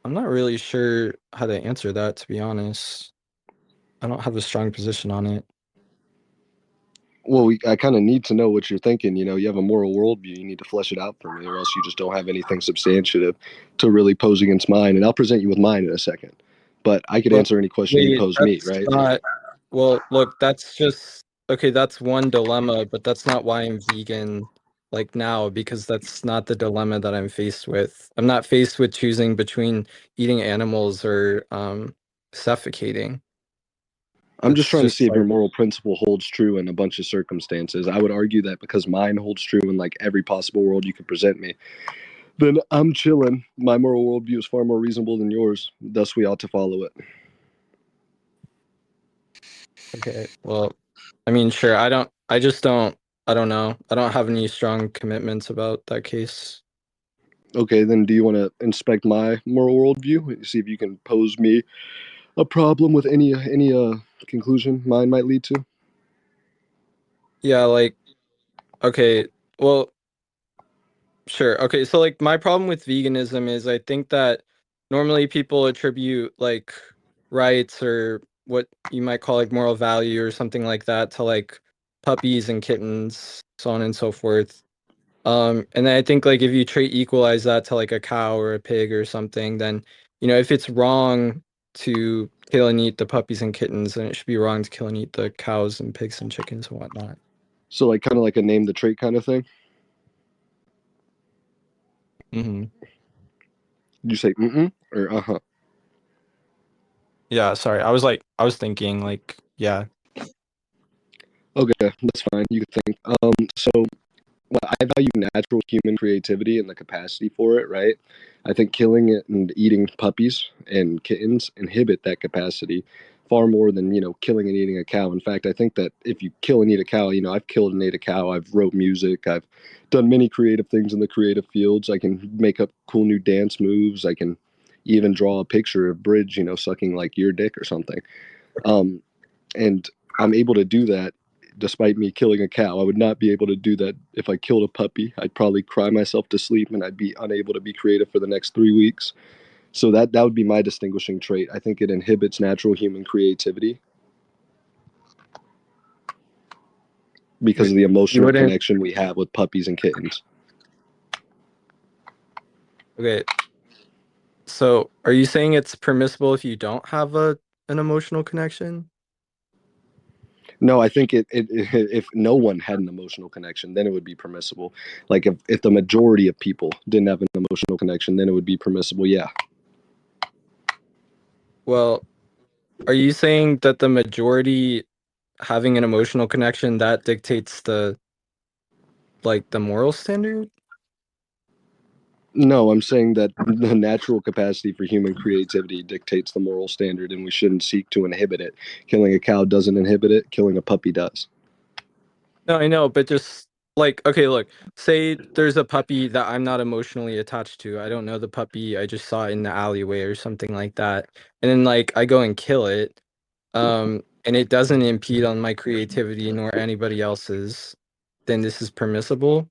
I'm not really sure how to answer that, to be honest. I don't have a strong position on it. Well, I kind of need to know what you're thinking. You have a moral worldview. You need to flesh it out for me, or else you just don't have anything substantive to really pose against mine. And I'll present you with mine in a second. But I could Well, answer any question you wait, pose me, that's right? not, well, look, that's just, okay, that's one dilemma, but that's not why I'm vegan like now, because that's not the dilemma that I'm faced with. I'm not faced with choosing between eating animals or suffocating. I'm just It's trying to just see if your like, moral principle holds true in a bunch of circumstances. I would argue that because mine holds true in like every possible world you could present me, then I'm chilling. My moral worldview is far more reasonable than yours. Thus, we ought to follow it. okay, well, I mean, sure, I just don't, I don't know. I don't have any strong commitments about that case. Okay, then do you want to inspect my moral worldview? See if you can pose me a problem with any conclusion mine might lead to. Yeah, like, okay, well, sure. Okay, so like my problem with veganism is I think that normally people attribute like rights or what you might call like moral value or something like that to like puppies and kittens, so on and so forth. And then I think like if you trait equalize that to like a cow or a pig or something, then if it's wrong to kill and eat the puppies and kittens, then it should be wrong to kill and eat the cows and pigs and chickens and whatnot. So, like, kind of like a name the trait kind of thing. Hmm. Did you say or uh-huh? Yeah, sorry. I was thinking like, yeah. Okay, that's fine. You can think. So well, I value natural human creativity and the capacity for it, right? I think killing it and eating puppies and kittens inhibit that capacity far more than, killing and eating a cow. In fact, I think that if you kill and eat a cow, I've killed and ate a cow, I've wrote music, I've done many creative things in the creative fields. I can make up cool new dance moves. I can even draw a picture of Bridge, sucking like your dick or something. Um, and I'm able to do that despite me killing a cow. I would not be able to do that if I killed a puppy. I'd probably cry myself to sleep and I'd be unable to be creative for the next 3 weeks. So that would be my distinguishing trait. I think it inhibits natural human creativity because Wait, of the you emotional wouldn't. connection we have with puppies and kittens. Okay, so are you saying it's permissible if you don't have an emotional connection? No, I think if no one had an emotional connection, then it would be permissible. Like if the majority of people didn't have an emotional connection, then it would be permissible. Yeah. Well, are you saying that the majority having an emotional connection that dictates the moral standard? No, I'm saying that the natural capacity for human creativity dictates the moral standard, and we shouldn't seek to inhibit it. Killing a cow doesn't inhibit it, killing a puppy does. No, I know, but just like, okay, look, say there's a puppy that I'm not emotionally attached to. I don't know the puppy. I just saw it in the alleyway or something like that. And then like I go and kill it. And it doesn't impede on my creativity nor anybody else's, then this is permissible.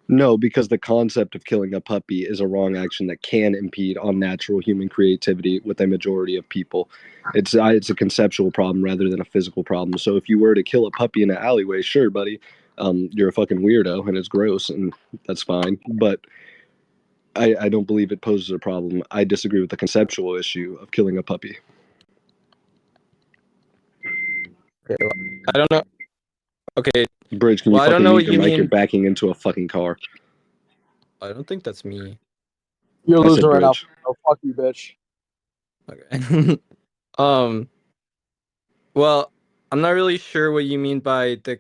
No, because the concept of killing a puppy is a wrong action that can impede on natural human creativity with a majority of people. It's a conceptual problem rather than a physical problem. So if you were to kill a puppy in an alleyway, sure, buddy, you're a fucking weirdo and it's gross and that's fine. But I don't believe it poses a problem. I disagree with the conceptual issue of killing a puppy. Okay, well, I don't know. Okay, Bridge, can you well, I don't fucking know mute what your you mic? You're mean. backing into a fucking car. I don't think that's me. You're a I said loser right now. bridge. Oh, fuck you, bitch. Okay. um, well, I'm not really sure what you mean by the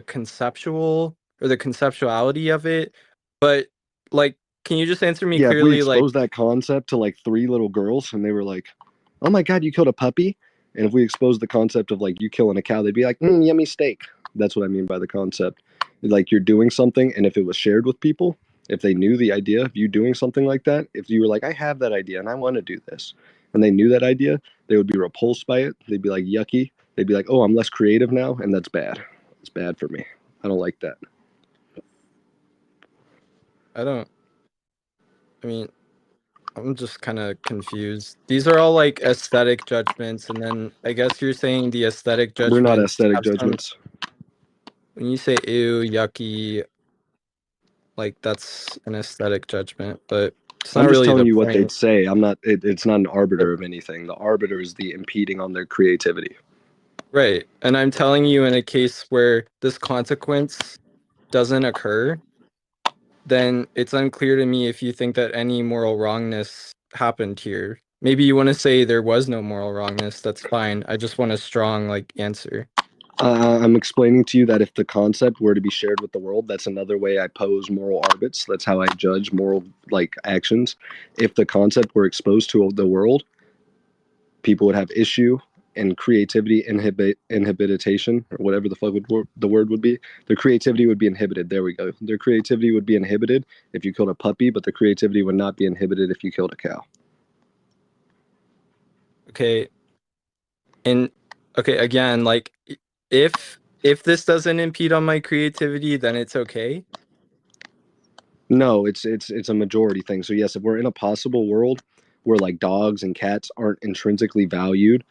conceptual or the conceptuality of it, but like, can you just answer me Yeah, if we clearly? Like, exposed that concept to like three little girls and they were like, "Oh my god, you killed a puppy," and if we exposed the concept of like you killing a cow, they'd be like, "Yummy steak." That's what I mean by the concept. Like you're doing something, and if it was shared with people, if they knew the idea of you doing something like that, if you were like, "I have that idea and I want to do this," and they knew that idea, they would be repulsed by it. They'd be like, "Yucky." They'd be like, "Oh, I'm less creative now," and that's bad. It's bad for me. I don't like that. I don't. I mean. I'm just kind of confused. These are all like aesthetic judgments, and then I guess you're saying the aesthetic They're not judgments aesthetic have some. judgments. When you say ew, yucky, like that's an aesthetic judgment, but it's not I'm just really telling the you what they'd point. say. I'm not. It's not an arbiter of anything. The arbiter is the impeding on their creativity. Right. And I'm telling you, in a case where this consequence doesn't occur, then it's unclear to me if you think that any moral wrongness happened here. Maybe you want to say there was no moral wrongness. That's fine. I just want a strong like answer. I'm explaining to you that if the concept were to be shared with the world, that's another way I pose moral arbits. That's how I judge moral like actions. If the concept were exposed to the world, people would have issue and creativity inhibition or whatever the fuck the word would be. Their creativity would be inhibited. There we go. Their creativity would be inhibited if you killed a puppy, but the creativity would not be inhibited if you killed a cow. Okay. And okay, again, like if this doesn't impede on my creativity, then it's okay. No, it's a majority thing. So yes, if we're in a possible world where like dogs and cats aren't intrinsically valued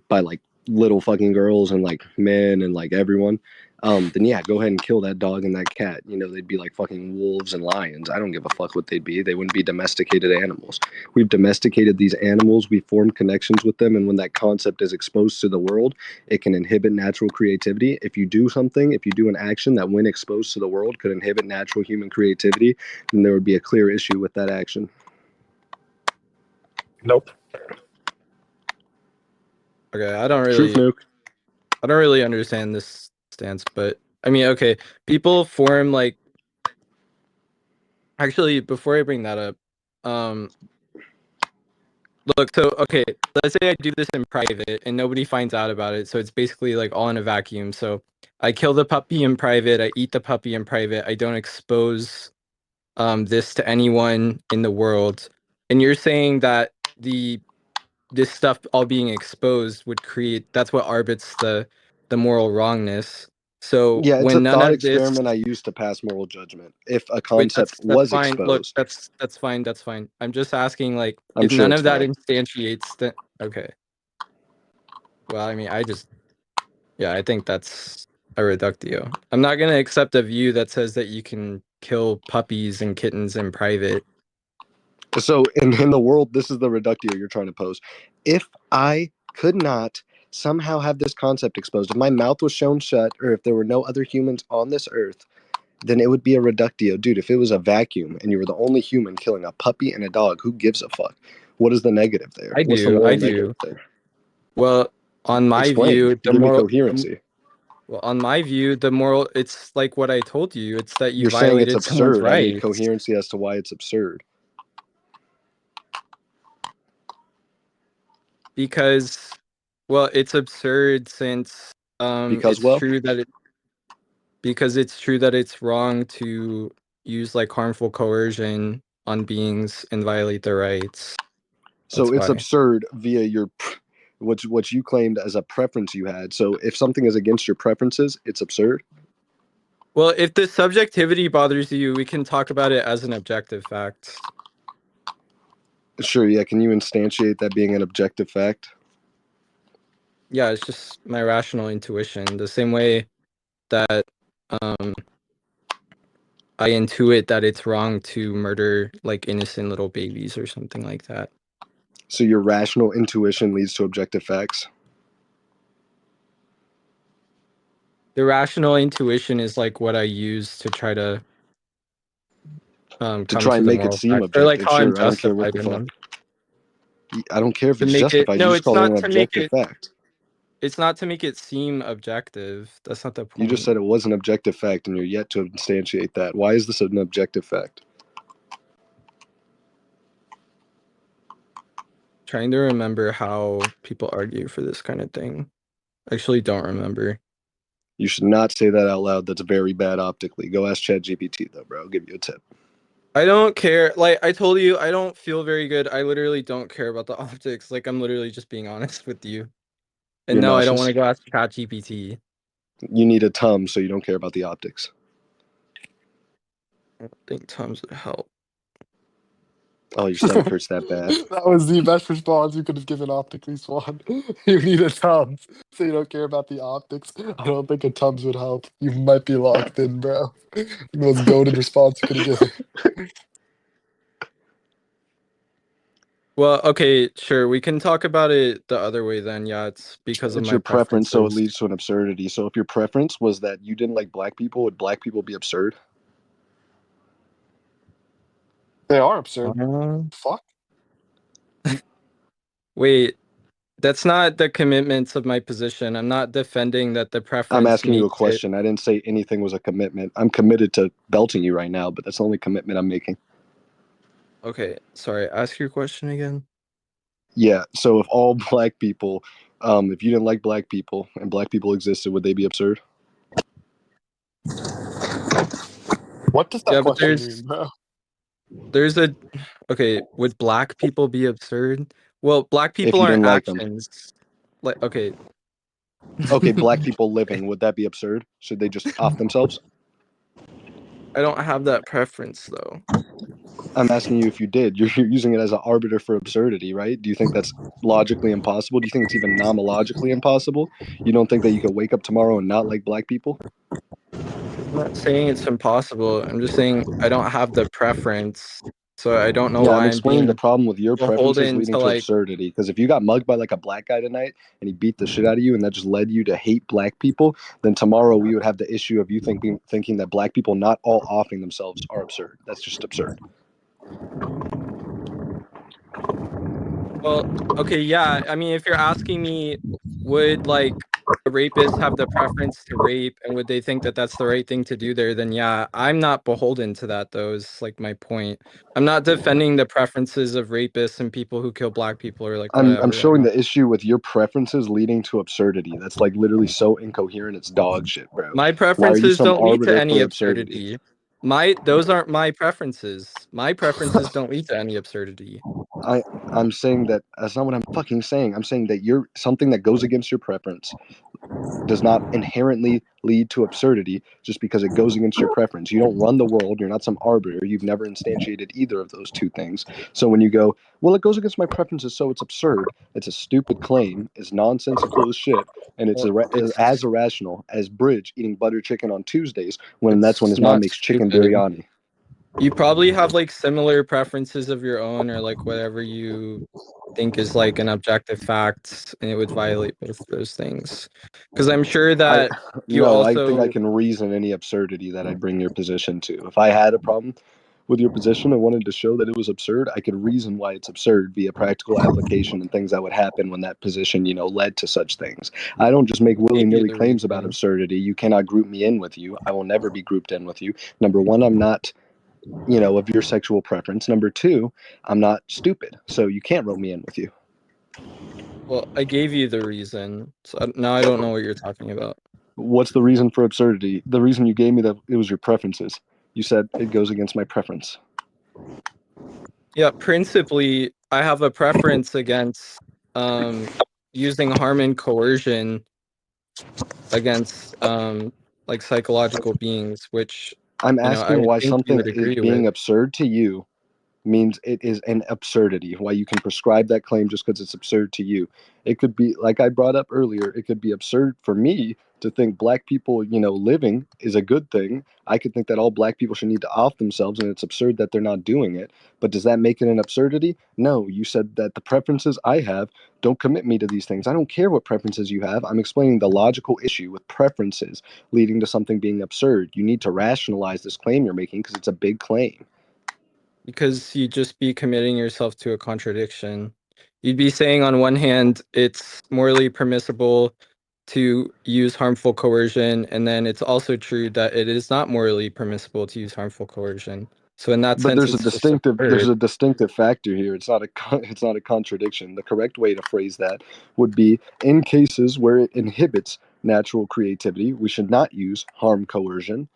by like little fucking girls and like men and like everyone, then yeah, go ahead and kill that dog and that cat. You know, they'd be like fucking wolves and lions. I don't give a fuck what they'd be. They wouldn't be domesticated animals. We've domesticated these animals, we formed connections with them, and when that concept is exposed to the world, it can inhibit natural creativity. If you do something, if you do an action that when exposed to the world could inhibit natural human creativity, then there would be a clear issue with that action. Nope. Okay, Truth nuke. I don't really understand this stance, but I mean, okay, people form like actually before I bring that up, um look, so okay, let's say I do this in private and nobody finds out about it. So it's basically like all in a vacuum. So I kill the puppy in private, I eat the puppy in private, I don't expose this to anyone in the world. And you're saying that this stuff all being exposed would create that's what arbits the moral wrongness. So Yeah, it's a when none thought of this experiment I use to pass moral judgment. If a wait, concept that's was fine. Look, exposed, that's fine, that's fine. I'm just asking like I'm if sure none it's of that fine. instantiates then okay. Well, I mean, I just yeah, I think that's a reductio. I'm not gonna accept a view that says that you can kill puppies and kittens in private. So in the world, this is the reductio you're trying to pose. If I could not somehow have this concept exposed, if my mouth was shown shut, or if there were no other humans on this earth, then it would be a reductio. Dude, if it was a vacuum and you were the only human killing a puppy and a dog, who gives a fuck? What is the negative there? What's the I moral negative do. there? Well, on my Explain. view, Give me coherency. well, on my view, the moral it's like what I told you. It's that you You're saying it's violated someone's absurd. I need rights coherency as to why it's absurd. because well, it's absurd since Because, it's well, true that it because it's true that it's wrong to use like harmful coercion on beings and violate their rights. so That's it's why. absurd via your what you claimed as a preference you had. So if something is against your preferences, it's absurd. Well, if the subjectivity bothers you, we can talk about it as an objective fact. Sure, yeah. Can you instantiate that being an objective fact? Yeah, it's just my rational intuition. The same way that um I intuit that it's wrong to murder like innocent little babies or something like that. So your rational intuition leads to objective facts The rational intuition is like what I use to try to to come try to and the make it moral seem facts or like objective. how I'm Sure, I don't care what justified the in fuck. them. I don't care if To it's make it justified. You no, just it's call it an not to make objective it fact. it's not to make it seem objective. That's not the You just point. said it was an objective fact, and you're yet to instantiate that. Why is this an objective fact? Trying to remember how people argue for this kind of thing. I actually don't remember. You should not say that out loud. That's very bad optically. Go ask ChatGPT though, bro. I'll give you a tip. I don't care. Like I told you, I don't feel very good. I literally don't care about the optics. Like I'm literally just being honest with you. And You're no, I don't want nauseous. to go ask ChatGPT. You need a tum, so you don't care about the optics. I don't think Tums would help. Oh, your stomach hurts that bad. That was the best response you could have given optically, Swan. You need a Tums, so you don't care about the optics. I don't think a Tums would help. You might be locked in, bro. The most goaded response you could have given. Well, okay, sure. We can talk about it the other way then. Yeah, it's because of It's my your preference, so it preferences. leads to an absurdity. So if your preference was that you didn't like black people, would black people be absurd? They are absurd. Uh, Fuck. Wait, that's not the commitments of my position. I'm not defending that the I'm preference asking you a makes it. question. I didn't say anything was a commitment. I'm committed to belting you right now, but that's the only commitment I'm making. Okay, sorry. Ask your question again. Yeah. So if all black people, if you didn't like black people and black people existed, would they be absurd? What does that Yeah, but question mean, bro? there's a okay, would black people be absurd? Well, black If people you aren't didn't like them, actions. Like okay. okay, black people living, would that be absurd? Should they just off themselves? I don't have that preference though. I'm asking you if you did. You're using it as an arbiter for absurdity, right? Do you think that's logically impossible? Do you think it's even nomologically impossible? You don't think that you could wake up tomorrow and not like black people? I'm not saying it's impossible. I'm just saying I don't have the preference. So I don't know Yeah, I'm why I'm explaining the being problem with your preferences beholden leading to to like absurdity. Because if you got mugged by like a black guy tonight and he beat the shit out of you, and that just led you to hate black people, then tomorrow we would have the issue of you thinking that black people not all offing themselves are absurd. That's just absurd. well, okay, yeah. I mean, if you're asking me, would like a rapist have the preference to rape, and would they think that that's the right thing to do there? Then yeah, I'm not beholden to that. Though is like my point. I'm not defending the preferences of rapists and people who kill black people or like I'm whatever. showing the issue with your preferences leading to absurdity. That's like literally so incoherent. It's dog shit, bro. My Why are you preferences some don't lead to arbiter any for absurdity? absurdity. Those aren't my preferences. My preferences don't lead to any absurdity. I I'm saying that that's not what I'm fucking saying. I'm saying that you're something that goes against your preference does not inherently lead to absurdity just because it goes against your preference. You don't run the world. You're not some arbiter. You've never instantiated either of those two things. So when you go, well, it goes against my preferences, so it's absurd. It's a stupid claim. It's nonsensical as shit, and it's Well, as irrational as Bridge eating butter chicken on Tuesdays when that's when it's his mom not makes chicken stupid. biryani. You probably have like similar preferences of your own or like whatever you think is like an objective fact and it would violate both of those things. Because I'm sure I that you no, I think I also can reason any absurdity that I'd bring your position to. If I had a problem with your position and wanted to show that it was absurd, I could reason why it's absurd via practical application and things that would happen when that position, led to such things. I don't just make willy gave you nilly the claims about reason. absurdity. You cannot group me in with you. I will never be grouped in with you. Number one, I'm not, of your sexual preference. Number two, I'm not stupid. So you can't rope me in with you. Well, I gave you the reason. So now I don't know what you're talking about. What's the reason for absurdity? The reason you gave me that it was your preferences. You said it goes against my preference. Yeah, principally, I have a preference against um using harm and coercion against like psychological beings, which I'm I asking would why think you something would is agree with. being absurd to you means it is an absurdity. Why you can prescribe that claim just because it's absurd to you. It could be, like I brought up earlier, it could be absurd for me to think black people, living is a good thing. I could think that all black people should need to off themselves and it's absurd that they're not doing it. But does that make it an absurdity? No, you said that the preferences I have don't commit me to these things. I don't care what preferences you have. I'm explaining the logical issue with preferences leading to something being absurd. You need to rationalize this claim you're making because it's a big claim. Because you'd just be committing yourself to a contradiction. You'd be saying, on one hand, it's morally permissible to use harmful coercion, and then it's also true that it is not morally permissible to use harmful coercion. So in that But sense, there's a it's just distinctive there's absurd. a distinctive factor here. It's not a contradiction. The correct way to phrase that would be in cases where it inhibits natural creativity, we should not use harm coercion.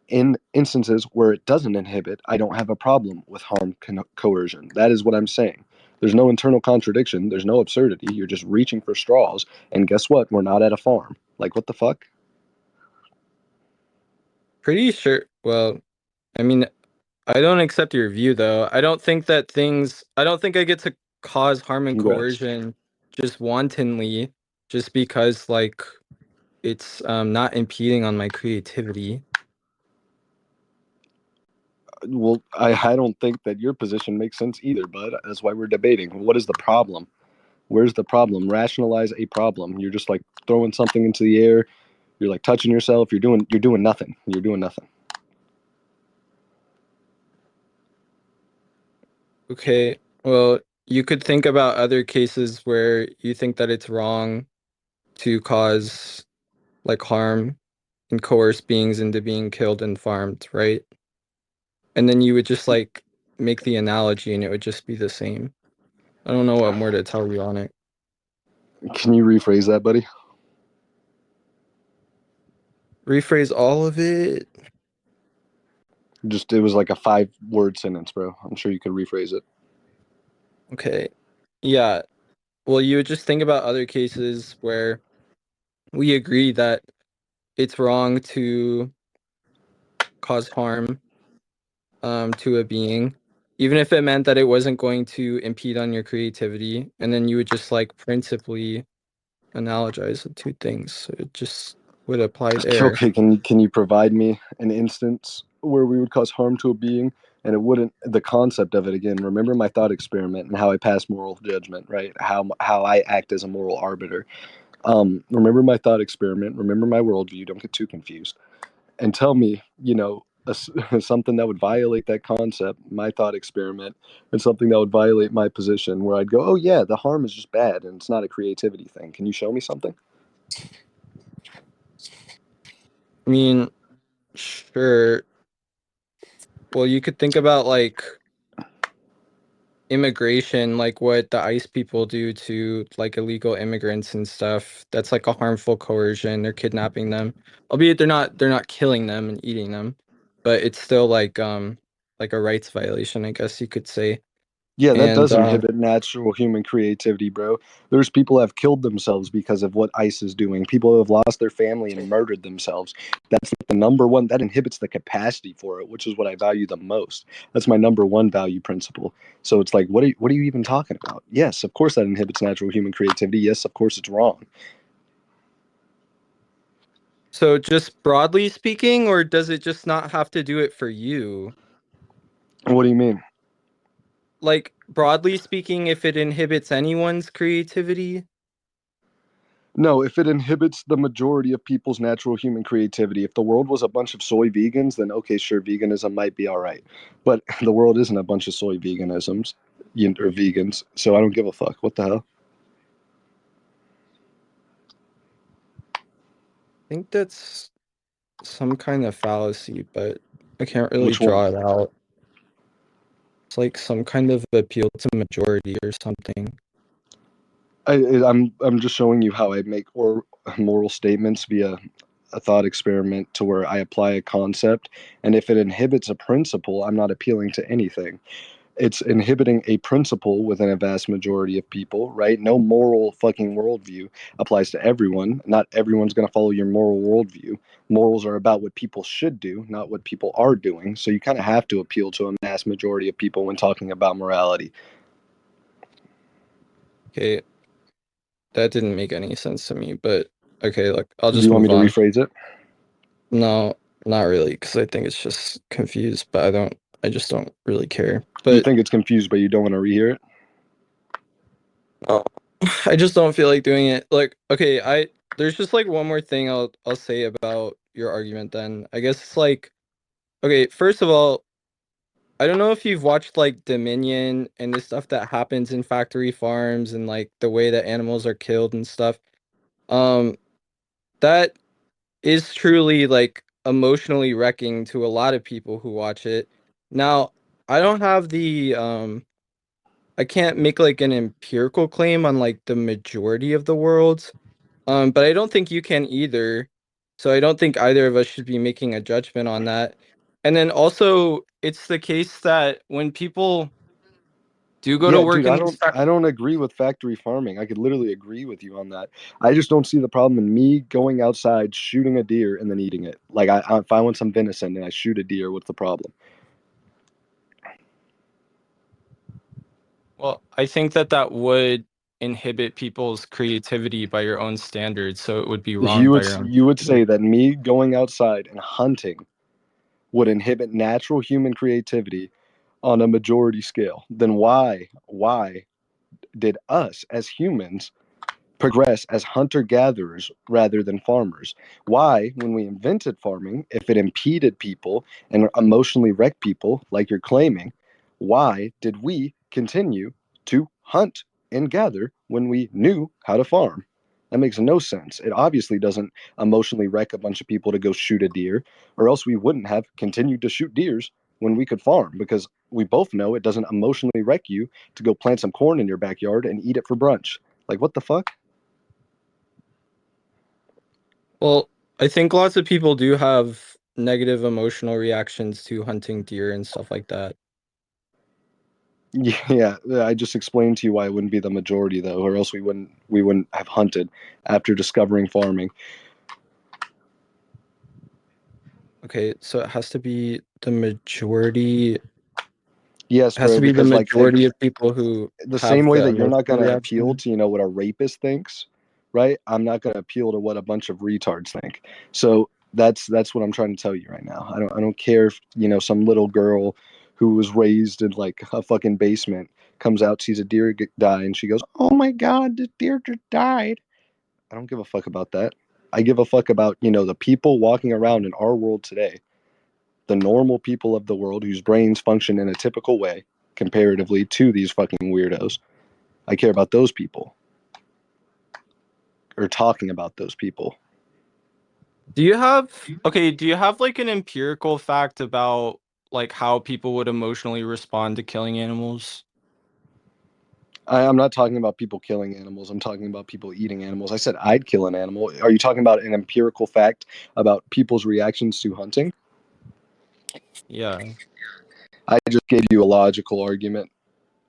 In instances where it doesn't inhibit, I don't have a problem with harm coercion. That is what I'm saying. There's no internal contradiction. There's no absurdity. You're just reaching for straws. And guess what? We're not at a farm. Like, what the fuck? Pretty sure. Well, I mean, I don't accept your view though. I don't think I get to cause harm and Congrats. coercion just wantonly just because like it's not impeding on my creativity. Well, I don't think that your position makes sense either, bud. That's why we're debating. What is the problem? Where's the problem? Rationalize a problem. You're just like throwing something into the air. You're like touching yourself. You're doing nothing. You're doing nothing. Okay, well, you could think about other cases where you think that it's wrong to cause like harm and coerce beings into being killed and farmed, right? And then you would just like make the analogy and it would just be the same. I don't know what more to tell you on it. Can you rephrase that, buddy? Rephrase all of it. Just it was like a 5-word sentence, bro. I'm sure you could rephrase it. Okay. Yeah. Well, you would just think about other cases where we agree that it's wrong to cause harm to a being, even if it meant that it wasn't going to impede on your creativity, and then you would just like principally analogize the two things. So it just would apply there. Okay, can you provide me an instance where we would cause harm to a being and it wouldn't the concept of it again? Remember my thought experiment and how I pass moral judgment, right? How I act as a moral arbiter. Remember my thought experiment. Remember my worldview. Don't get too confused. And tell me, something that would violate that concept, my thought experiment, and something that would violate my position, where I'd go, oh yeah, the harm is just bad and it's not a creativity thing. Can you show me something? I mean, sure. Well, you could think about like immigration, like what the ICE people do to like illegal immigrants and stuff. That's like a harmful coercion. They're kidnapping them. Albeit they're not killing them and eating them, but it's still like a rights violation, I guess you could say. Yeah, that And does inhibit natural human creativity, bro. There's people who have killed themselves because of what ICE is doing. People who have lost their family and murdered themselves. That's like the number one. That inhibits the capacity for it, which is what I value the most. That's my number one value principle. So it's like, what are you even talking about? Yes, of course that inhibits natural human creativity. Yes, of course it's wrong. so just broadly speaking, or does it just not have to do it for you? What do you mean? Like broadly speaking, if it inhibits anyone's creativity? No, if it inhibits the majority of people's natural human creativity. If the world was a bunch of soy vegans, then okay, sure, veganism might be all right. But the world isn't a bunch of soy veganisms or vegans, so I don't give a fuck. What the hell? I think that's some kind of fallacy, but I can't really Which one? draw it out. It's like some kind of appeal to majority or something. I'm just showing you how I make or moral statements via a thought experiment to where I apply a concept, and if it inhibits a principle, I'm not appealing to anything. It's inhibiting a principle within a vast majority of people, right? No moral fucking worldview applies to everyone. Not everyone's going to follow your moral worldview. Morals are about what people should do, not what people are doing. So you kind of have to appeal to a mass majority of people when talking about morality. Okay, that didn't make any sense to me, but okay, like I'll Do just you want me move to on. rephrase it? No, not really, because I think it's just confused, but I just don't really care. You But think it's confused, but you don't want to rehear it? uh, I just don't feel like doing it. Like, okay, there's just like one more thing I'll say about your argument then. I guess it's like, okay, first of all, I don't know if you've watched like Dominion and the stuff that happens in factory farms and like the way that animals are killed and stuff. Um, that is truly like emotionally wrecking to a lot of people who watch it. Now, I don't have I can't make like an empirical claim on like the majority of the world. But I don't think you can either. So I don't think either of us should be making a judgment on that. And then also, it's the case that when people do go to Yeah, work dude, in I these don't I don't agree with factory farming. I could literally agree with you on that. I just don't see the problem in me going outside, shooting a deer, and then eating it. Like if I want some venison and I shoot a deer, what's the problem? Well, I think that that would inhibit people's creativity by your own standards, so it would be wrong by your own You would say standards. that me going outside and hunting would inhibit natural human creativity on a majority scale. Then why did us as humans progress as hunter gatherers rather than farmers? Why, when we invented farming, if it impeded people and emotionally wrecked people, like you're claiming, why did we continue to hunt and gather when we knew how to farm? That makes no sense. It obviously doesn't emotionally wreck a bunch of people to go shoot a deer, or else we wouldn't have continued to shoot deers when we could farm, because we both know it doesn't emotionally wreck you to go plant some corn in your backyard and eat it for brunch. Like, what the fuck? Well, I think lots of people do have negative emotional reactions to hunting deer and stuff like that. Yeah, I just explained to you why it wouldn't be the majority though, or else we wouldn't have hunted after discovering farming. Okay, so it has to be the majority. It Yes, has bro, to be the because like if majority of people who the same have way the that you're not emotional gonna appeal reaction. to, what a rapist thinks, right? I'm not gonna appeal to what a bunch of retards think. So that's what I'm trying to tell you right now. I don't care if, some little girl who was raised in like a fucking basement comes out, sees a deer die, and she goes, "Oh my god, the deer just died." I don't give a fuck about that. I give a fuck about, the people walking around in our world today, the normal people of the world whose brains function in a typical way comparatively to these fucking weirdos. I care about those people, or talking about those people. Do you have like an empirical fact about like how people would emotionally respond to killing animals? I'm not talking about people killing animals. I'm talking about people eating animals. I said I'd kill an animal. Are you talking about an empirical fact about people's reactions to hunting? Yeah. I just gave you a logical argument.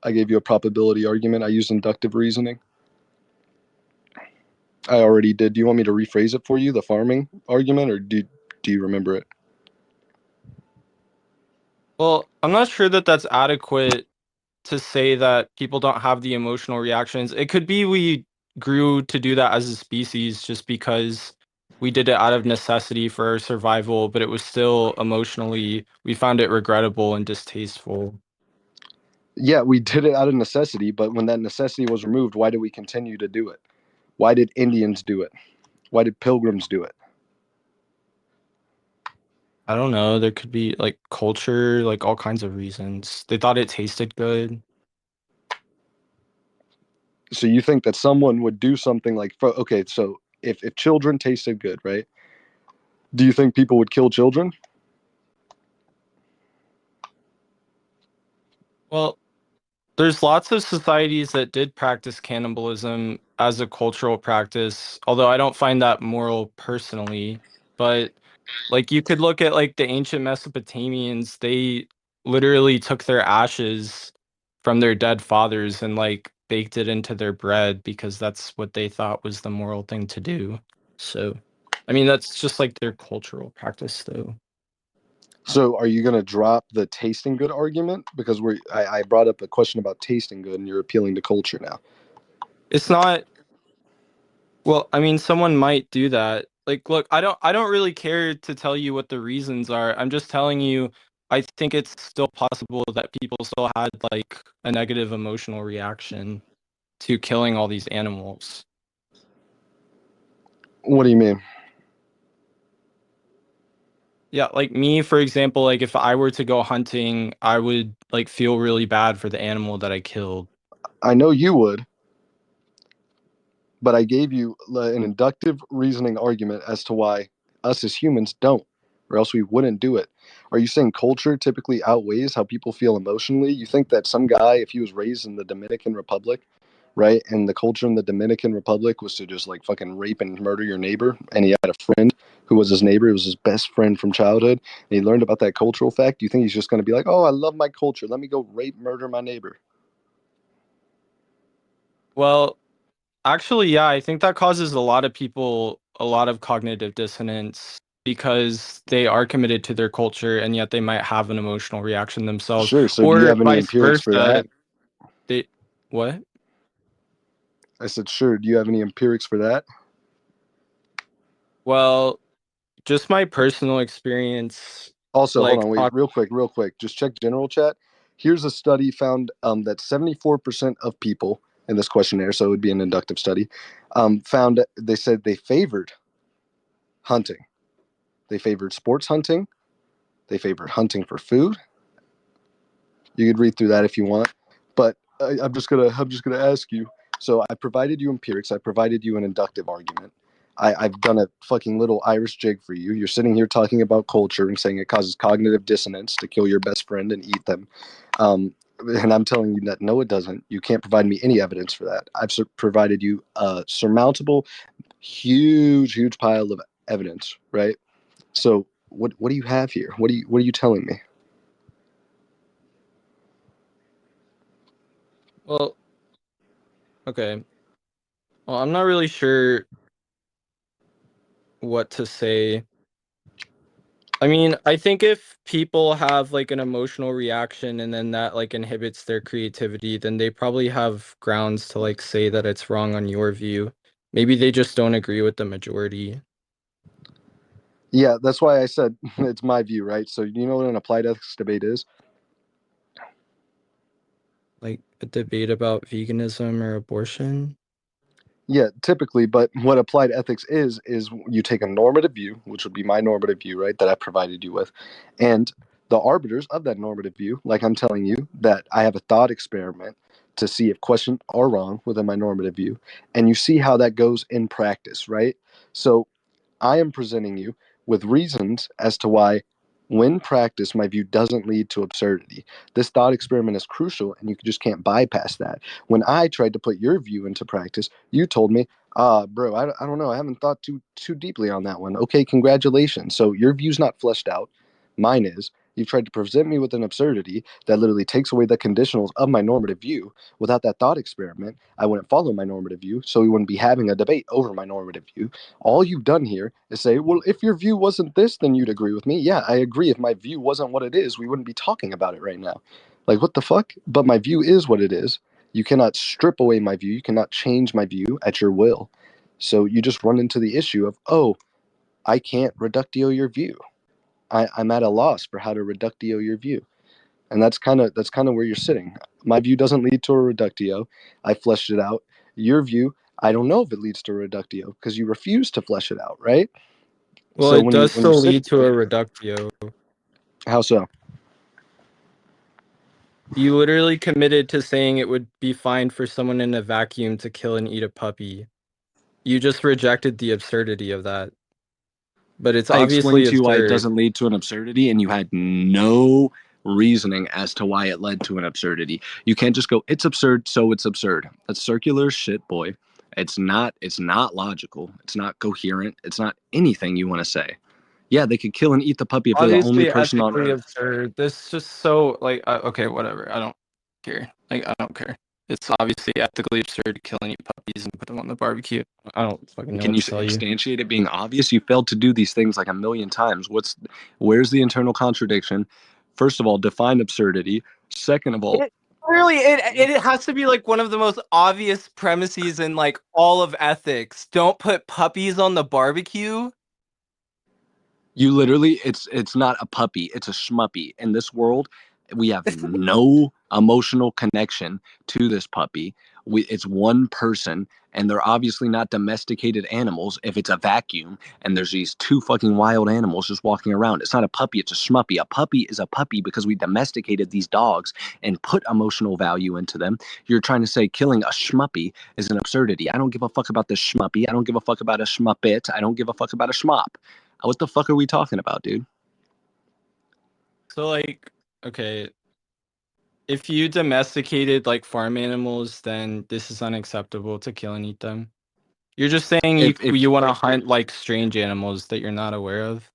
I gave you a probability argument. I used inductive reasoning. I already did. Do you want me to rephrase it for you, the farming argument, or do you remember it? Well, I'm not sure that that's adequate to say that people don't have the emotional reactions. It could be we grew to do that as a species just because we did it out of necessity for our survival, but it was still emotionally, we found it regrettable and distasteful. Yeah, we did it out of necessity, but when that necessity was removed, why did we continue to do it? Why did Indians do it? Why did pilgrims do it? I don't know. There could be like culture, like all kinds of reasons. They thought it tasted good. So you think that someone would do something like, okay, so if children tasted good, right? Do you think people would kill children? Well, there's lots of societies that did practice cannibalism as a cultural practice, although I don't find that moral personally. But like you could look at like the ancient Mesopotamians, they literally took their ashes from their dead fathers and like baked it into their bread because that's what they thought was the moral thing to do. So, I mean, that's just like their cultural practice though. So are you going to drop the tasting good argument? Because I brought up a question about tasting good and you're appealing to culture now. It's not. Well, I mean, someone might do that. Like, look, I don't really care to tell you what the reasons are. I'm just telling you, I think it's still possible that people still had like a negative emotional reaction to killing all these animals. What do you mean? Yeah, like me, for example, like if I were to go hunting, I would like feel really bad for the animal that I killed. I know you would, but I gave you an inductive reasoning argument as to why us as humans don't, or else we wouldn't do it. Are you saying culture typically outweighs how people feel emotionally? You think that some guy, if he was raised in the Dominican Republic, right, and the culture in the Dominican Republic was to just like fucking rape and murder your neighbor, and he had a friend who was his neighbor, it was his best friend from childhood, and he learned about that cultural fact, do you think he's just going to be like, oh, I love my culture, let me go rape, murder my neighbor? Well, actually, yeah, I think that causes a lot of people a lot of cognitive dissonance because they are committed to their culture and yet they might have an emotional reaction themselves, Sure. So do you or have any vice empirics for versa. that? They What? I said, sure. Do you have any empirics for that? Well, just my personal experience, Also, hold like on, wait, talk. real quick. Just check general chat. Here's a study found that 74% of people in this questionnaire, so it would be an inductive study, found they said they favored hunting. They favored sports hunting. They favored hunting for food. You could read through that if you want, but I'm just gonna ask you. So I provided you empirics. I provided you an inductive argument. I've done a fucking little Irish jig for you. You're sitting here talking about culture and saying it causes cognitive dissonance to kill your best friend and eat them. And I'm telling you that no, it doesn't. You can't provide me any evidence for that. I've provided you a surmountable, huge pile of evidence, right? So what do you have here? What are you telling me? Well, okay. Well, I'm not really sure what to say. I mean, I think if people have like an emotional reaction and then that like inhibits their creativity, then they probably have grounds to like say that it's wrong on your view. Maybe they just don't agree with the majority. Yeah, that's why I said it's my view, right? So you know what an applied ethics debate is? Like a debate about veganism or abortion. Yeah, typically, but what applied ethics is you take a normative view, which would be my normative view, right, that I provided you with, and the arbiters of that normative view, like I'm telling you, that I have a thought experiment to see if questions are wrong within my normative view, and you see how that goes in practice, right? So I am presenting you with reasons as to why, when practiced, my view doesn't lead to absurdity. This thought experiment is crucial, and you just can't bypass that. When I tried to put your view into practice, you told me, bro, I don't know. I haven't thought too deeply on that one. Okay, congratulations. So your view's not fleshed out. Mine is. You've tried to present me with an absurdity that literally takes away the conditionals of my normative view. Without that thought experiment, I wouldn't follow my normative view, so we wouldn't be having a debate over my normative view. All you've done here is say, well, if your view wasn't this, then you'd agree with me. Yeah, I agree. If my view wasn't what it is, we wouldn't be talking about it right now. Like, what the fuck? But my view is what it is. You cannot strip away my view. You cannot change my view at your will. So you just run into the issue of, oh, I can't reductio your view. I'm at a loss for how to reductio your view. And that's kind of where you're sitting. My view doesn't lead to a reductio. I fleshed it out. Your view, I don't know if it leads to a reductio because you refuse to flesh it out, right? Well, So it when you does when you still sit lead to a reductio. how so? You literally committed to saying it would be fine for someone in a vacuum to kill and eat a puppy. You just rejected the absurdity of that. But it's I explained obviously to you why it absurd. doesn't lead to an absurdity, and you had no reasoning as to why it led to an absurdity. You can't just go, it's absurd, so it's absurd. That's circular shit, boy. It's not logical. It's not coherent. It's not anything you want to say. Yeah, they could kill and eat the puppy if they're the only Obviously person on ethically earth. absurd. This is just so like okay, whatever. I don't care. Like I don't care. It's obviously ethically absurd to kill and eat puppies and put them on the barbecue. I don't fucking know Can what you to tell you. instantiate it being obvious? You failed to do these things like a million times. Where's the internal contradiction? First of all, define absurdity. Second of all, It Clearly it has to be like one of the most obvious premises in like all of ethics. Don't put puppies on the barbecue. you literally, it's not a puppy, it's a schmuppy. In this world, we have no emotional connection to this puppy. It's one person, and they're obviously not domesticated animals if it's a vacuum and there's these two fucking wild animals just walking around. It's not a puppy, it's a schmuppy. A puppy is a puppy because we domesticated these dogs and put emotional value into them. You're trying to say killing a schmuppy is an absurdity. I don't give a fuck about the schmuppy. I don't give a fuck about a schmuppet. I don't give a fuck about a schmop. What the fuck are we talking about, dude? So like okay, if you domesticated like farm animals, then this is unacceptable to kill and eat them. You're just saying If you want to hunt like strange animals that you're not aware of.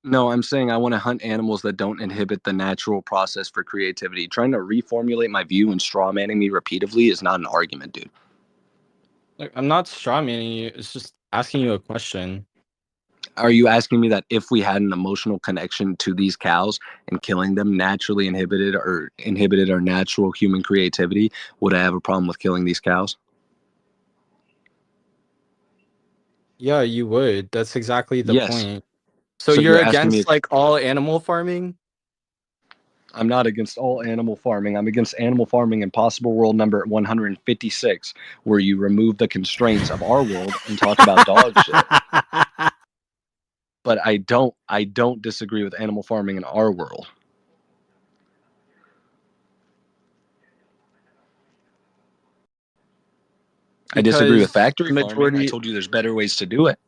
No, I'm saying I want to hunt animals that don't inhibit the natural process for creativity. Trying to reformulate my view and straw manning me repeatedly is not an argument, dude. Like I'm not strawmanning you. It's just asking you a question. Are you asking me that if we had an emotional connection to these cows and killing them naturally inhibited our natural human creativity, would I have a problem with killing these cows? Yeah, you would. That's exactly the Yes. point. So So you're you're asking me against like all animal farming? I'm not against all animal farming. I'm against animal farming in possible world number 156, where you remove the constraints of our world and talk about dog shit. But I don't disagree with animal farming in our world. I disagree with Because factory the farming. I majority told you there's better ways to do it.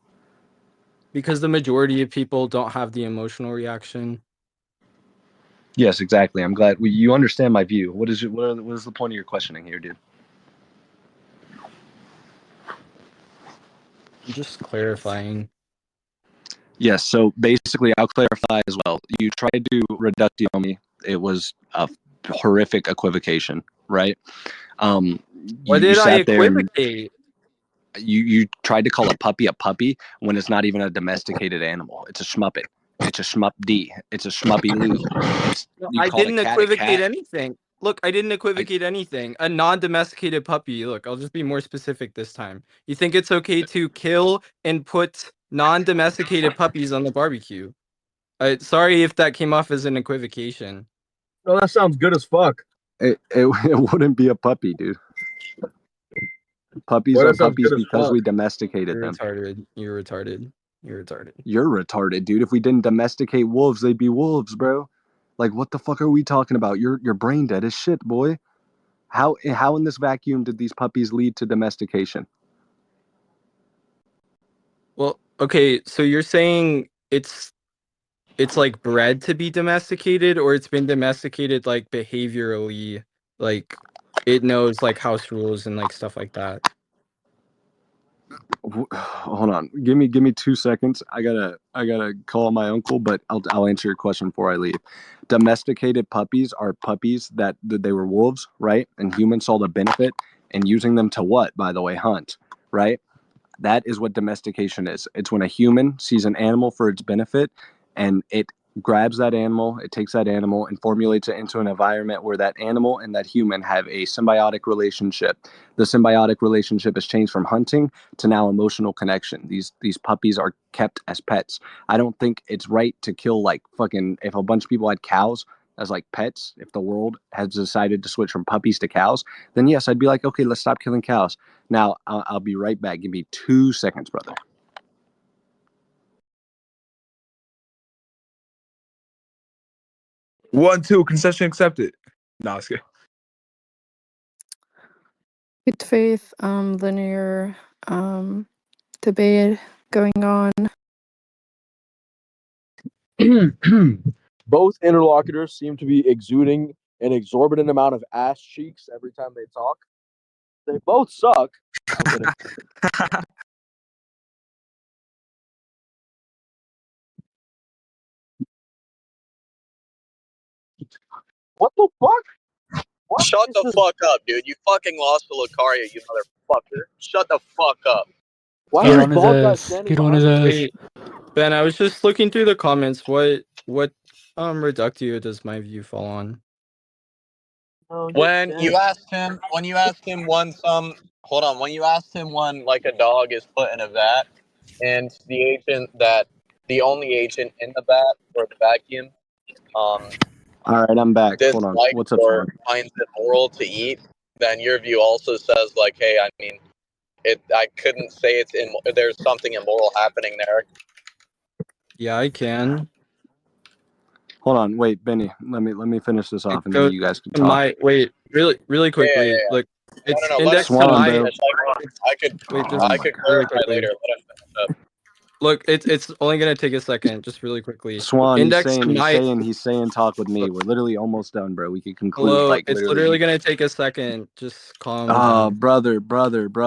because the majority of people don't have the emotional reaction. Yes, exactly. I'm glad you understand my view. What is the point of your questioning here, dude? I'm just clarifying. Yes, so basically I'll clarify as well. You tried to reductio me. It was a horrific equivocation, right? Um, What you did I sat there and equivocate? you tried to call a puppy when it's not even a domesticated animal. It's a schmuppet. It's a schmupp D. It's a schmuppy Lou. It's No, you I called didn't a equivocate cat. anything. Look, I didn't I, equivocate anything. A non-domesticated puppy. Look, I'll just be more specific this time. You think it's okay to kill and put non-domesticated puppies on the barbecue? Sorry if that came off as an equivocation. No, that sounds good as fuck. it wouldn't be a puppy, dude. Puppies Boy, are that sounds puppies good as because fuck. we domesticated You're them. retarded. You're retarded. You're retarded. You're retarded, dude. If we didn't domesticate wolves, they'd be wolves, bro. Like, what the fuck are we talking about? You're brain dead as shit, boy. How in this vacuum did these puppies lead to domestication? Well, okay, so you're saying it's like bred to be domesticated, or it's been domesticated like behaviorally, like it knows like house rules and like stuff like that. Hold on, give me 2 seconds. I gotta call my uncle, but I'll answer your question before I leave. Domesticated puppies are puppies that they were wolves, right? And humans saw the benefit in using them to what? By the way, hunt, right? That is what domestication is. It's when a human sees an animal for its benefit and it grabs that animal, it takes that animal and formulates it into an environment where that animal and that human have a symbiotic relationship. The symbiotic relationship is changed from hunting to now emotional connection. These puppies are kept as pets. I don't think it's right to kill like fucking if a bunch of people had cows as like pets, if the world has decided to switch from puppies to cows, then yes, I'd be like, okay, let's stop killing cows. Now, I'll be right back. Give me 2 seconds, brother. 1, 2, concession accepted. No, it's good. Good faith, linear debate going on. Both interlocutors seem to be exuding an exorbitant amount of ass cheeks every time they talk. They both suck. I'm kidding. What the fuck? What Shut is the this? fuck up, dude. You fucking lost to Lucario, you motherfucker. Shut the fuck up. Why Get are on these his bald guys ass. standing Get on his behind me? ass. Wait, Ben, I was just looking through the comments. What reductio does my view fall on? No, you're When dead. you asked him when you asked him when you asked him when like a dog is put in a vat and the only agent in the vat or the vacuum um All right, I'm back. Hold on. dislikes What's up, or Swan? finds it moral to eat, then your view also says like, hey, I mean, I couldn't say there's something immoral happening there. Yeah, I can. Hold on. Wait, Benny. Let me finish this It off, and then goes you guys can to talk. my wait, really Yeah, yeah, quickly. yeah. Look, it's No. Let him indexed to Swan, my. bro. finish. It's, I could wait, Oh just I my could god. really clarify quickly. later. Let him finish up. Look, it's only gonna take a second. Just really quickly. Swan, he's Indexed saying to he's my. saying he's saying talk with me. Look, We're literally almost done, bro. We could conclude hello. like It's literally. literally gonna take a second. Just calm down. Brother.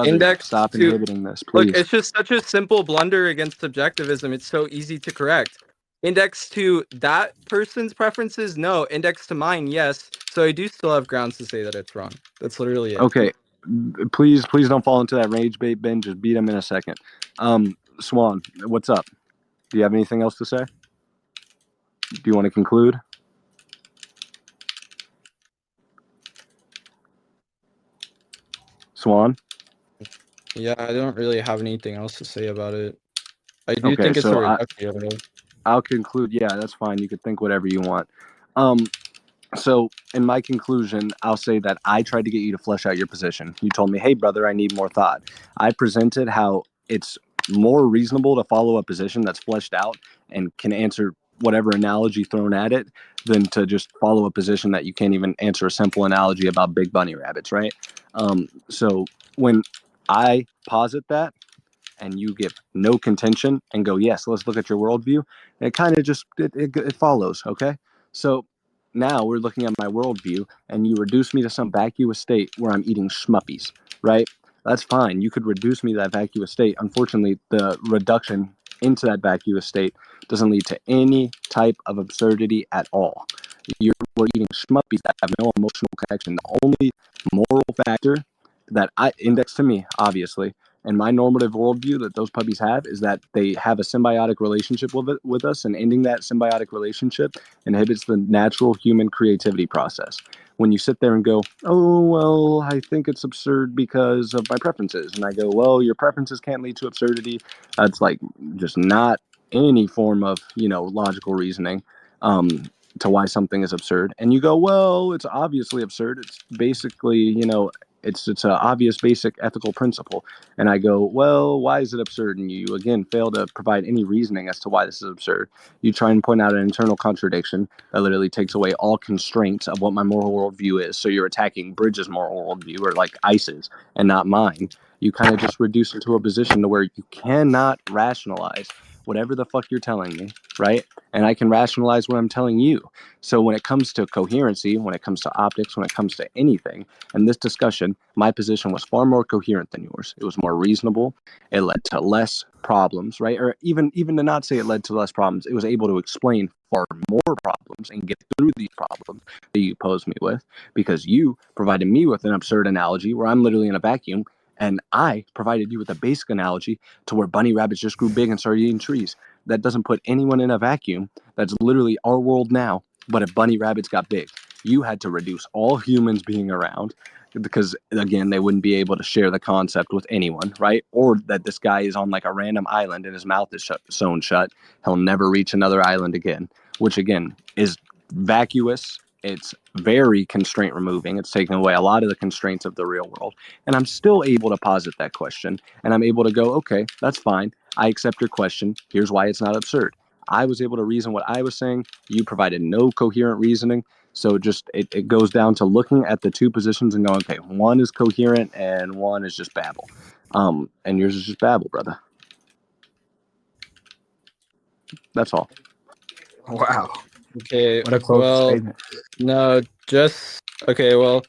Indexed Stop to inhibiting this, Look, please. it's just such a simple blunder against subjectivism. It's so easy to correct. Index to that person's preferences, no. Index to mine, yes. So I do still have grounds to say that it's wrong. That's literally it. Okay. Please don't fall into that rage bait, Ben. Just beat him in a second. Swan, what's up? Do you have anything else to say? Do you want to conclude? Swan? Yeah, I don't really have anything else to say about it. I do Okay, think it's a so reductio. I'll conclude. Yeah, that's fine. You could think whatever you want. So in my conclusion, I'll say that I tried to get you to flesh out your position. You told me, hey, brother, I need more thought. I presented how it's more reasonable to follow a position that's fleshed out and can answer whatever analogy thrown at it than to just follow a position that you can't even answer a simple analogy about big bunny rabbits, right? So when I posit that, and you give no contention and go, yes, let's look at your worldview, it kind of just it follows. Okay, so now we're looking at my worldview, and you reduce me to some vacuous state where I'm eating schmuppies, right? That's fine. You could reduce me to that vacuous state. Unfortunately, the reduction into that vacuous state doesn't lead to any type of absurdity at all. We're eating schmuppies that have no emotional connection. The only moral factor that I index to me, obviously, and my normative worldview that those puppies have is that they have a symbiotic relationship with us, and ending that symbiotic relationship inhibits the natural human creativity process. When you sit there and go, oh, well, I think it's absurd because of my preferences, and I go, well, your preferences can't lead to absurdity, that's like just not any form of, logical reasoning. To why something is absurd, and you go, well, it's obviously absurd. It's basically, it's an obvious basic ethical principle. And I go, well, why is it absurd? And you again fail to provide any reasoning as to why this is absurd. You try and point out an internal contradiction that literally takes away all constraints of what my moral worldview is. So you're attacking Bridges' moral worldview, or like ICE's, and not mine. You kind of just reduce it to a position to where you cannot rationalize whatever the fuck you're telling me, right? And I can rationalize what I'm telling you. So when it comes to coherency, when it comes to optics, when it comes to anything, in this discussion, my position was far more coherent than yours. It was more reasonable. It led to less problems, right? Or even to not say it led to less problems, it was able to explain far more problems and get through these problems that you posed me with, because you provided me with an absurd analogy where I'm literally in a vacuum, and I provided you with a basic analogy to where bunny rabbits just grew big and started eating trees. That doesn't put anyone in a vacuum. That's literally our world now. But if bunny rabbits got big, you had to reduce all humans being around, because again, they wouldn't be able to share the concept with anyone, right? Or that this guy is on like a random island and his mouth is sewn shut. He'll never reach another island again, which again is vacuous. It's very constraint removing. It's taking away a lot of the constraints of the real world. And I'm still able to posit that question, and I'm able to go, okay, that's fine. I accept your question. Here's why it's not absurd. I was able to reason what I was saying. You provided no coherent reasoning. So it goes down to looking at the two positions and going, okay, one is coherent and one is just babble. And yours is just babble, brother. That's all. Wow. Okay, What a close well, statement. no, just okay, well,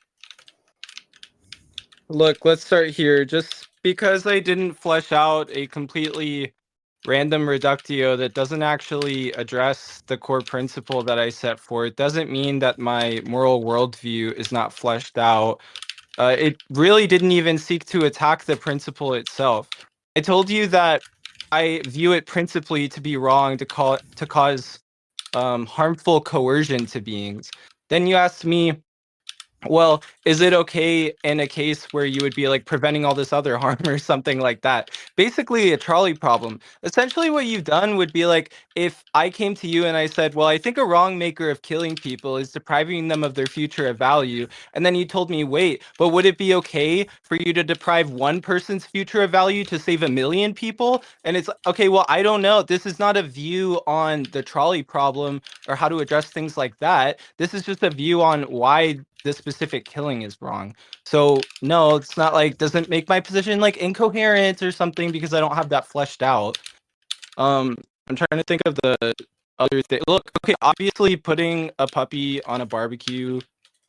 look, let's start here. Just because I didn't flesh out a completely random reductio that doesn't actually address the core principle that I set forth doesn't mean that my moral worldview is not fleshed out. It really didn't even seek to attack the principle itself. I told you that I view it principally to be wrong to cause harmful coercion to beings. Then you asked me, well, is it okay in a case where you would be like preventing all this other harm or something like that? Basically, a trolley problem. Essentially, what you've done would be like if I came to you and I said, well, I think a wrong maker of killing people is depriving them of their future of value. And then you told me, wait, but would it be okay for you to deprive one person's future of value to save a million people? And it's okay, well, I don't know. This is not a view on the trolley problem or how to address things like that. This is just a view on why this specific killing is wrong. So no, it's not like doesn't make my position like incoherent or something because I don't have that fleshed out. I'm trying to think of the other thing. Look, okay, obviously putting a puppy on a barbecue,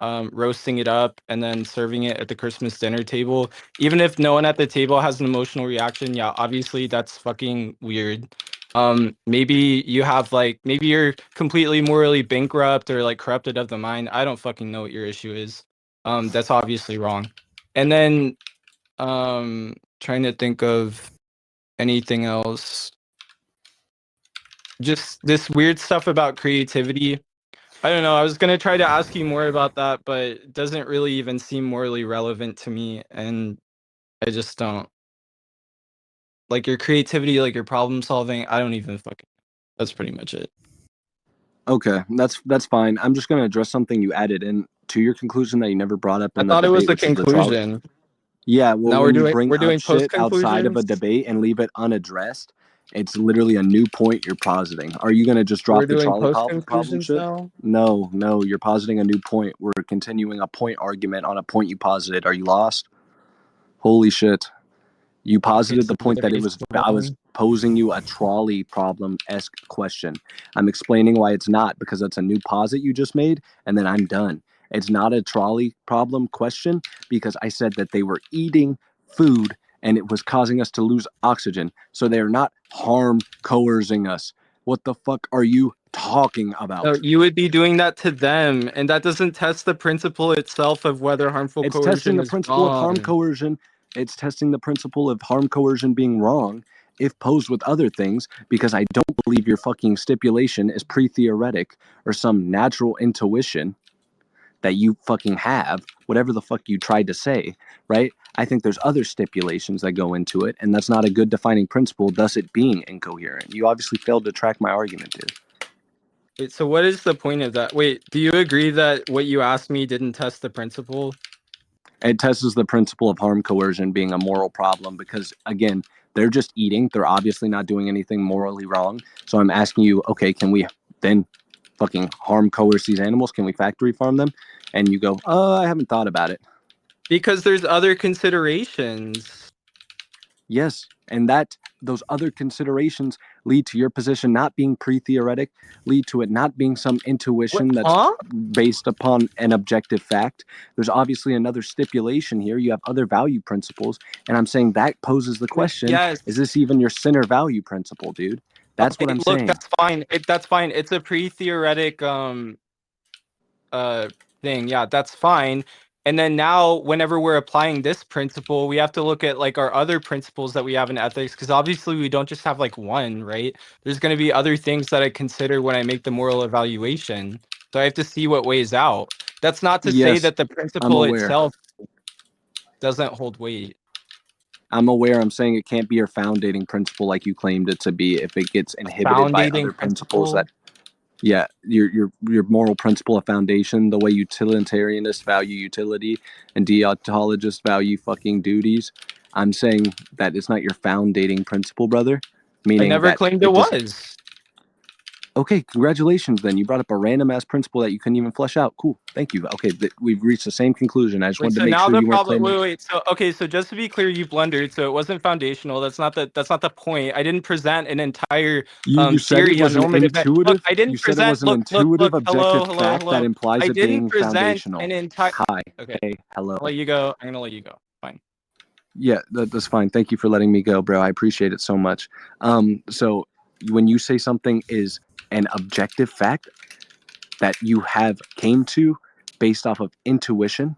roasting it up and then serving it at the Christmas dinner table, even if no one at the table has an emotional reaction, yeah, obviously that's fucking weird. Maybe you have like maybe you're completely morally bankrupt or like corrupted of the mind. I don't fucking know what your issue is. That's obviously wrong. And then trying to think of anything else. just this weird stuff about creativity. I don't know. I was gonna try to ask you more about that, but it doesn't really even seem morally relevant to me, and I just don't like your creativity, like your problem solving. I don't even fucking. That's pretty much it. Okay, that's fine. I'm just going to address something you added in to your conclusion that you never brought up I in the thought it was debate, the which is the trolley. conclusion. Yeah, well, Now when you bring we're up doing post shit outside of a conclusions. debate and leave it unaddressed, it's literally a new point you're positing. Are you going to just We're drop the doing trolley post problem conclusions shit? now. No, you're positing a new point. We're continuing a point argument on a point you posited. Are you lost? Holy shit. You Okay, posited so the point the that debate's still I was on. posing you a trolley problem-esque question. I'm explaining why it's not, because that's a new posit you just made, and then I'm done. It's not a trolley problem question because I said that they were eating food and it was causing us to lose oxygen. So they're not harm coercing us. What the fuck are you talking about? No, you would be doing that to them, and that doesn't test the principle itself of whether harmful It's testing coercion the is principle of harm wrong. coercion. It's testing the principle of harm coercion being wrong if posed with other things, because I don't believe your fucking stipulation is pre-theoretic or some natural intuition that you fucking have, whatever the fuck you tried to say, right? I think there's other stipulations that go into it, and that's not a good defining principle, thus it being incoherent. You obviously failed to track my argument, dude. Wait, so what is the point of that? Wait, do you agree that what you asked me didn't test the principle? It tests the principle of harm coercion being a moral problem because, again, they're just eating. They're obviously not doing anything morally wrong. So I'm asking you, okay, can we then fucking harm coerce these animals? Can we factory farm them? And you go, I haven't thought about it. Because there's other considerations. Yes, and that those other considerations lead to your position not being pre-theoretic, lead to it not being some What? intuition that's Huh? based upon an objective fact. There's obviously another stipulation here. You have other value principles, and I'm saying that poses the question, Yes. is this even your center value principle, dude? That's what I'm Look, saying. that's fine. That's fine. It's a pre-theoretic thing. Yeah, that's fine. And then now, whenever we're applying this principle, we have to look at like our other principles that we have in ethics, because obviously we don't just have like one, right? There's going to be other things that I consider when I make the moral evaluation. So I have to see what weighs out. That's not to say Yes, that the I'm principle aware. itself doesn't hold weight. I'm aware. I'm saying it can't be your foundating principle like you claimed it to be if it gets inhibited by Foundating other principles principle. that, yeah, your moral principle of foundation, the way utilitarianists value utility and deontologists value fucking duties. I'm saying that it's not your foundating principle, brother. I Meaning never that claimed it it just, was. okay, congratulations then. You brought up a random ass principle that you couldn't even flesh out. Cool. Thank you. Okay, we've reached the same conclusion. I just Wait, wanted to so make now sure the you weren't problem. claiming. Wait. So okay. So just to be clear, you blundered. So it wasn't foundational. That's not the point. I didn't present an entire You said it theory on was an normative. Look, intuitive. I You didn't said it present. was an Look. intuitive, objective Hello. fact that implies I it didn't being present foundational. an entire. Hi. Okay, Hey. Hello. I'll let you go. I'm gonna let you go. Fine. Yeah, that's fine. Thank you for letting me go, bro. I appreciate it so much. So when you say something is an objective fact that you have came to based off of intuition,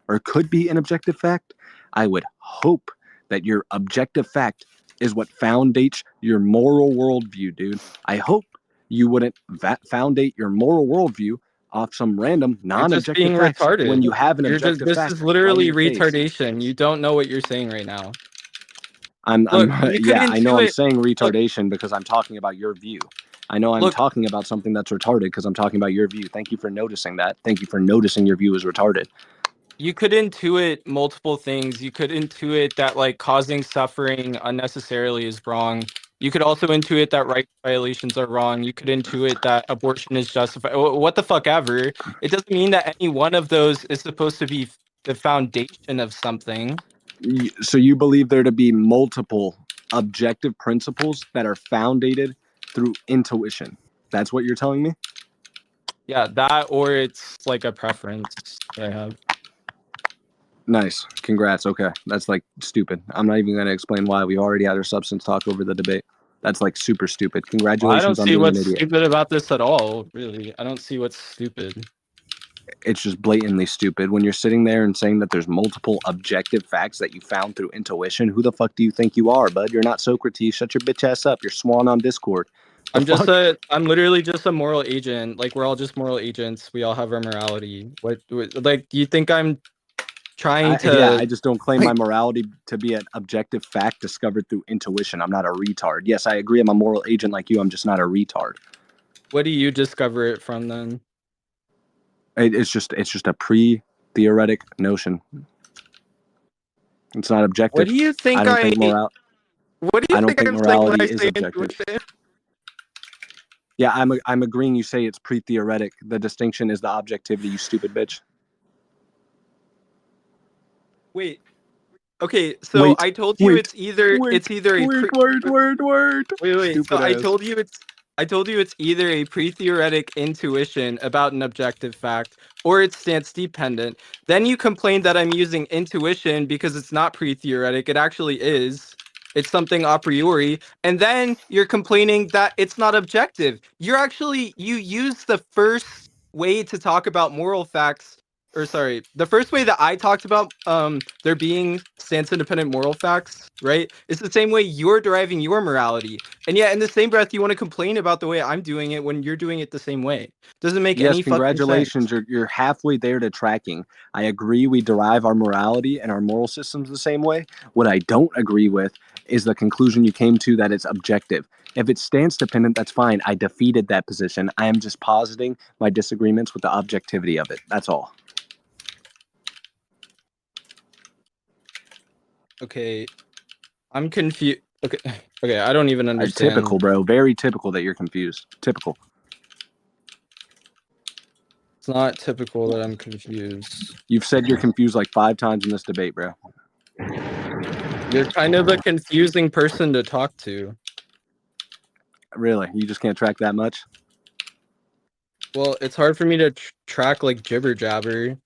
or could be an objective fact, I would hope that your objective fact is what foundates your moral worldview, dude. I hope you wouldn't foundate your moral worldview off some random You're just non-objective being facts when you retarded. have an You're just. objective This fact is right in literally your face. retardation. You don't know what you're saying right now. I'm Look, you could yeah, I know I'm intuit. saying Look, retardation because I'm talking about your view. I know I'm look. talking about something that's retarded because I'm talking about your view. Thank you for noticing that. Thank you for noticing your view is retarded. You could intuit multiple things. You could intuit that like causing suffering unnecessarily is wrong. You could also intuit that right violations are wrong. You could intuit that abortion is justified. What the fuck ever. It doesn't mean that any one of those is supposed to be the foundation of something. So you believe there to be multiple objective principles that are founded through intuition. That's what you're telling me? Yeah, that or it's like a preference that I have. Nice. Congrats. Okay. That's like stupid. I'm not even going to explain why. We already had our substance talk over the debate. That's like super stupid. Well, I don't Congratulations on see being an what's idiot. stupid about this at all, really. I don't see what's stupid. It's just blatantly stupid when you're sitting there and saying that there's multiple objective facts that you found through intuition. Who the fuck do you think you are, bud? You're not Socrates. Shut your bitch ass up. You're Swan on Discord. I'm literally just a moral agent. Like we're all just moral agents. We all have our morality. Like do you think I'm trying to I just don't claim my like morality to be an objective fact discovered through intuition. I'm not a retard. Yes, I agree. I'm a moral agent like you. I'm just not a retard. what do you discover it from then? It's just a pre-theoretic notion. It's not objective. What do you think I don't think moral. what do you I don't think think I'm saying when morality I is say objective. intuition? Yeah, I'm agreeing. You say it's pre-theoretic. The distinction is the objectivity. You stupid bitch. Wait. Okay, so Wait, I told you wait, it's either wait, a wait, pre word. wait. So Stupid ass. I told you it's either a pre-theoretic intuition about an objective fact or it's stance dependent. Then you complain that I'm using intuition because it's not pre-theoretic. It actually is. It's something a priori. And then you're complaining that it's not objective. You use the first way to talk about moral facts, or sorry, the first way that I talked about there being stance independent moral facts, right? It's the same way you're deriving your morality. And yet in the same breath you want to complain about the way I'm doing it when you're doing it the same way. Doesn't make Yes, any fucking sense. congratulations. You're halfway there to tracking. I agree we derive our morality and our moral systems the same way. What I don't agree with is the conclusion you came to that it's objective. If it's stance dependent, that's fine. I defeated that position. I am just positing my disagreements with the objectivity of it. That's all. Okay. I'm confused. Okay. Okay, I don't even Typical, understand. bro. Very typical that you're confused. Typical. It's not typical that I'm confused. You've said you're confused like 5 times in this debate, bro. You're kind of a confusing person to talk to. Really? You just can't track that much? Well, it's hard for me to track like jibber jabber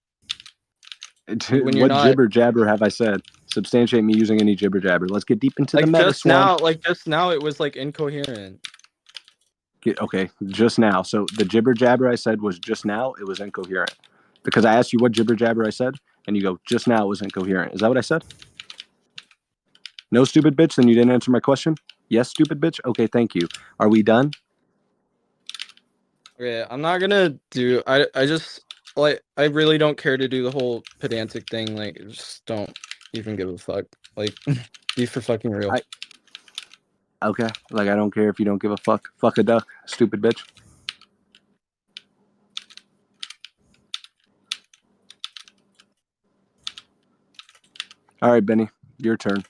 when you're What not jibber jabber have I said? Substantiate me using any jibber jabber. Let's get deep into the meta, Swan. just now it was like incoherent. Okay, just now. So the jibber jabber I said was just now. It was incoherent because I asked you what jibber jabber I said, and you go just now it was incoherent. Is that what I said? No, stupid bitch. Then you didn't answer my question. Yes, stupid bitch. Okay, thank you. Are we done? Okay, I'm not gonna do. I just like I really don't care to do the whole pedantic thing. Like, just don't even give a fuck. Like, be for fucking real. Okay, like I don't care if you don't give a fuck. Fuck a duck, stupid bitch. All right, Benny, your turn.